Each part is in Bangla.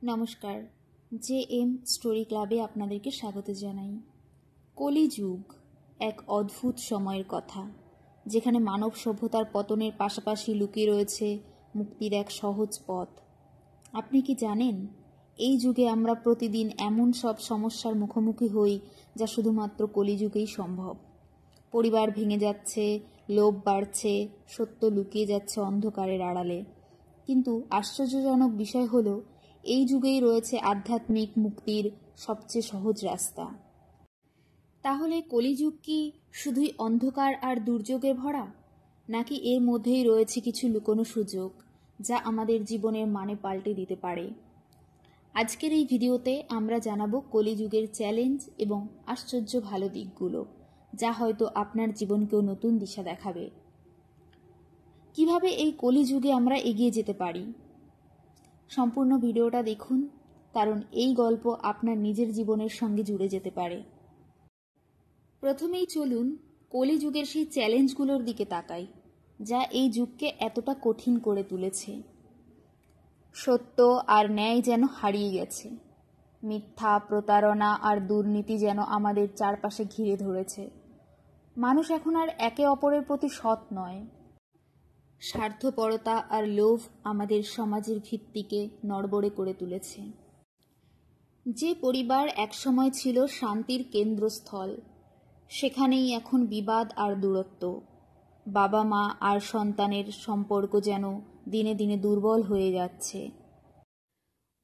নমস্কার, JM স্টোরি ক্লাবে আপনাদেরকে স্বাগত জানাই। কলিযুগ এক অদ্ভুত সময়ের কথা, যেখানে মানব সভ্যতার পতনের পাশাপাশি লুকিয়ে রয়েছে মুক্তির এক সহজ পথ। আপনি কি জানেন, এই যুগে আমরা প্রতিদিন এমন সব সমস্যার মুখোমুখি হই যা শুধুমাত্র কলিযুগেই সম্ভব। পরিবার ভেঙে যাচ্ছে, লোভ বাড়ছে, সত্য লুকিয়ে যাচ্ছে অন্ধকারের আড়ালে। কিন্তু আশ্চর্যজনক বিষয় হলো, এই যুগেই রয়েছে আধ্যাত্মিক মুক্তির সবচেয়ে সহজ রাস্তা। তাহলে কলিযুগ কি শুধুই অন্ধকার আর দুর্যোগে ভরা, নাকি এর মধ্যেই রয়েছে কিছু লুকোনো সুযোগ যা আমাদের জীবনের মানে পাল্টে দিতে পারে? আজকের এই ভিডিওতে আমরা জানাবো কলিযুগের চ্যালেঞ্জ এবং আশ্চর্য ভালো দিকগুলো, যা হয়তো আপনার জীবনকেও নতুন দিশা দেখাবে। কিভাবে এই কলিযুগে আমরা এগিয়ে যেতে পারি? সম্পূর্ণ ভিডিওটা দেখুন, কারণ এই গল্প আপনার নিজের জীবনের সঙ্গে জুড়ে যেতে পারে। প্রথমেই চলুন কলিযুগের সেই চ্যালেঞ্জগুলোর দিকে তাকাই, যা এই যুগকে এতটা কঠিন করে তুলেছে। সত্য আর ন্যায় যেন হারিয়ে গেছে। মিথ্যা, প্রতারণা আর দুর্নীতি যেন আমাদের চারপাশে ঘিরে ধরেছে। মানুষ এখন আর একে অপরের প্রতি সৎ নয়। স্বার্থপরতা আর লোভ আমাদের সমাজের ভিত্তিকে নড়বড়ে করে তুলেছে। যে পরিবার একসময় ছিল শান্তির কেন্দ্রস্থল, সেখানেই এখন বিবাদ আর দূরত্ব। বাবা মা আর সন্তানের সম্পর্ক যেন দিনে দিনে দুর্বল হয়ে যাচ্ছে।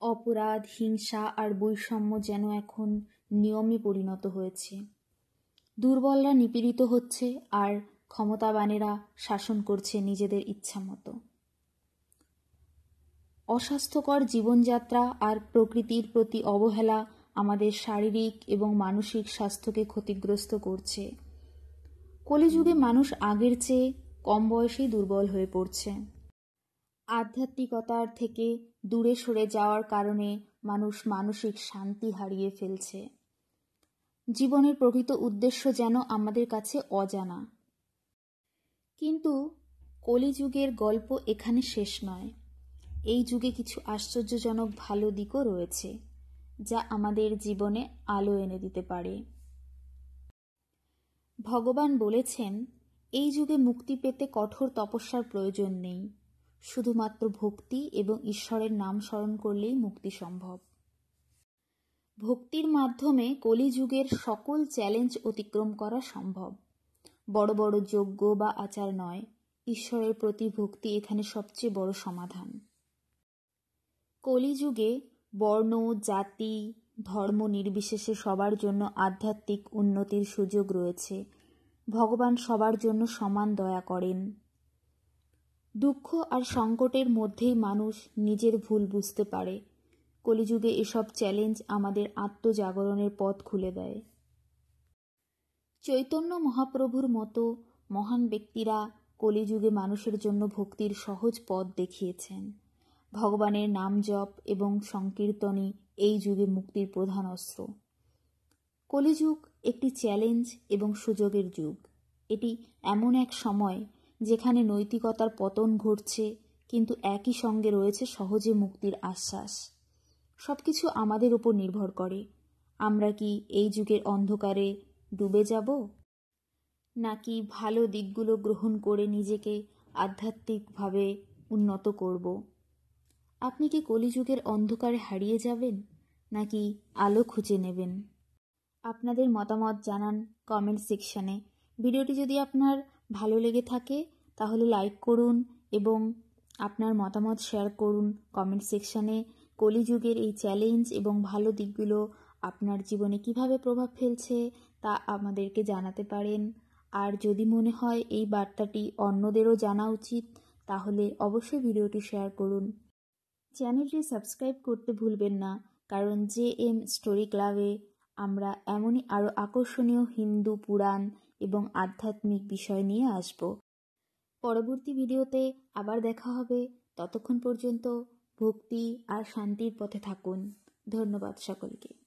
অপরাধ, হিংসা আর বৈষম্য যেন এখন নিয়মে পরিণত হয়েছে। দুর্বলরা নিপীড়িত হচ্ছে আর ক্ষমতাবানেরা শাসন করছে নিজেদের ইচ্ছামতো। অস্বাস্থ্যকর জীবনযাত্রা আর প্রকৃতির প্রতি অবহেলা আমাদের শারীরিক এবং মানসিক স্বাস্থ্যকে ক্ষতিগ্রস্ত করছে। কলিযুগে মানুষ আগের চেয়ে কম বয়সেই দুর্বল হয়ে পড়ছে। আধ্যাত্মিকতার থেকে দূরে সরে যাওয়ার কারণে মানুষ মানসিক শান্তি হারিয়ে ফেলছে। জীবনের প্রকৃত উদ্দেশ্য যেন আমাদের কাছে অজানা। কিন্তু কলিযুগের গল্প এখানে শেষ নয়। এই যুগে কিছু আশ্চর্যজনক ভালো দিকও রয়েছে, যা আমাদের জীবনে আলো এনে দিতে পারে। ভগবান বলেছেন, এই যুগে মুক্তি পেতে কঠোর তপস্যার প্রয়োজন নেই। শুধুমাত্র ভক্তি এবং ঈশ্বরের নাম স্মরণ করলেই মুক্তি সম্ভব। ভক্তির মাধ্যমে কলিযুগের সকল চ্যালেঞ্জ অতিক্রম করা সম্ভব। বড় বড় যজ্ঞ বা আচার নয়, ঈশ্বরের প্রতি ভক্তি এখানে সবচেয়ে বড় সমাধান। কলিযুগে বর্ণ, জাতি, ধর্ম নির্বিশেষে সবার জন্য আধ্যাত্মিক উন্নতির সুযোগ রয়েছে। ভগবান সবার জন্য সমান দয়া করেন। দুঃখ আর সংকটের মধ্যেই মানুষ নিজের ভুল বুঝতে পারে। কলিযুগে এসব চ্যালেঞ্জ আমাদের আত্মজাগরণের পথ খুলে দেয়। চৈতন্য মহাপ্রভুর মতো মহান ব্যক্তিরা কলিযুগে মানুষের জন্য ভক্তির সহজ পথ দেখিয়েছেন। ভগবানের নাম জপ এবং সংকীর্তনই এই যুগে মুক্তির প্রধান অস্ত্র। কলিযুগ একটি চ্যালেঞ্জ এবং সুযোগের যুগ। এটি এমন এক সময় যেখানে নৈতিকতার পতন ঘটছে, কিন্তু একই সঙ্গে রয়েছে সহজে মুক্তির আশ্বাস। সবকিছু আমাদের উপর নির্ভর করে। আমরা কি এই যুগের অন্ধকারে ডুবে যাব, নাকি ভালো দিকগুলো গ্রহণ করে নিজেকে আধ্যাত্মিকভাবে উন্নত করব? আপনি কি কলিযুগের অন্ধকারে হারিয়ে যাবেন, নাকি আলো খুঁজে নেবেন? আপনাদের মতামত জানান কমেন্ট সেকশনে। ভিডিওটি যদি আপনার ভালো লেগে থাকে তাহলে লাইক করুন এবং আপনার মতামত শেয়ার করুন কমেন্ট সেকশনে। কলিযুগের এই চ্যালেঞ্জ এবং ভালো দিকগুলো আপনার জীবনে কিভাবে প্রভাব ফেলছে তা আমাদেরকে জানাতে পারেন। আর যদি মনে হয় এই বার্তাটি অন্যদেরও জানা উচিত, তাহলে অবশ্যই ভিডিওটি শেয়ার করুন। চ্যানেলটি সাবস্ক্রাইব করতে ভুলবেন না, কারণ JM স্টোরি ক্লাবে আমরা এমনই আরও আকর্ষণীয় হিন্দু পুরাণ এবং আধ্যাত্মিক বিষয় নিয়ে আসব। পরবর্তী ভিডিওতে আবার দেখা হবে। ততক্ষণ পর্যন্ত ভক্তি আর শান্তির পথে থাকুন। ধন্যবাদ সকলকে।